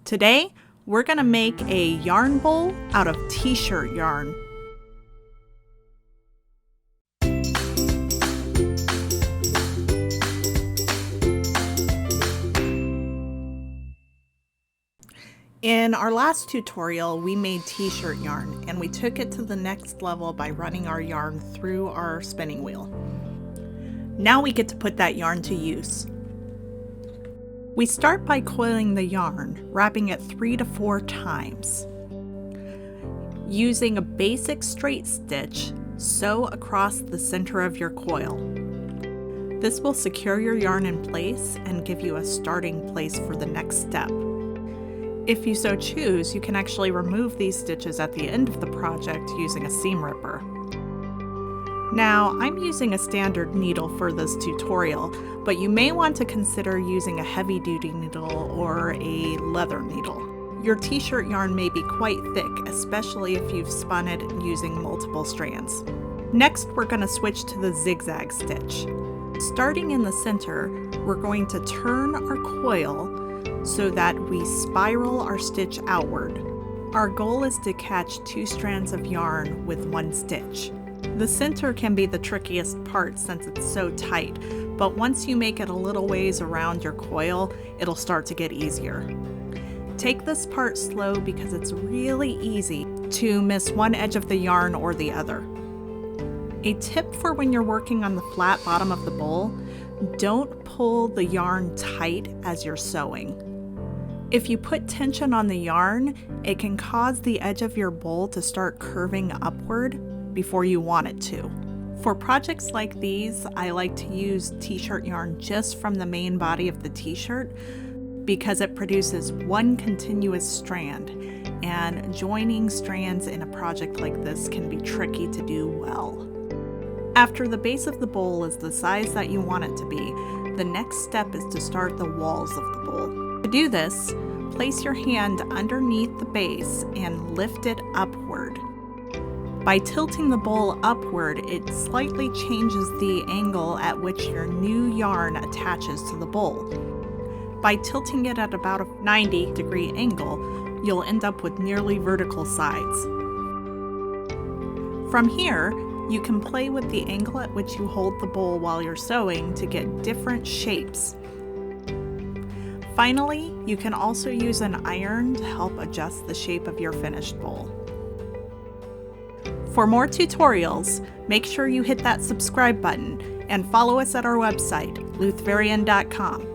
Today, we're going to make a yarn bowl out of t-shirt yarn. In our last tutorial, we made t-shirt yarn, and we took it to the next level by running our yarn through our spinning wheel. Now we get to put that yarn to use. We start by coiling the yarn, wrapping it 3 to 4 times. Using a basic straight stitch, sew across the center of your coil. This will secure your yarn in place and give you a starting place for the next step. If you so choose, you can actually remove these stitches at the end of the project using a seam ripper. Now, I'm using a standard needle for this tutorial, but you may want to consider using a heavy-duty needle or a leather needle. Your t-shirt yarn may be quite thick, especially if you've spun it using multiple strands. Next, we're going to switch to the zigzag stitch. Starting in the center, we're going to turn our coil so that we spiral our stitch outward. Our goal is to catch 2 strands of yarn with 1 stitch. The center can be the trickiest part since it's so tight, but once you make it a little ways around your coil, it'll start to get easier. Take this part slow because it's really easy to miss one edge of the yarn or the other. A tip for when you're working on the flat bottom of the bowl: don't pull the yarn tight as you're sewing. If you put tension on the yarn, it can cause the edge of your bowl to start curving upward before you want it to. For projects like these, I like to use t-shirt yarn just from the main body of the t-shirt because it produces 1 continuous strand, and joining strands in a project like this can be tricky to do well. After the base of the bowl is the size that you want it to be, the next step is to start the walls of the bowl. To do this, place your hand underneath the base and lift it upward. By tilting the bowl upward, it slightly changes the angle at which your new yarn attaches to the bowl. By tilting it at about a 90-degree angle, you'll end up with nearly vertical sides. From here, you can play with the angle at which you hold the bowl while you're sewing to get different shapes. Finally, you can also use an iron to help adjust the shape of your finished bowl. For more tutorials, make sure you hit that subscribe button and follow us at our website, luthvarian.com.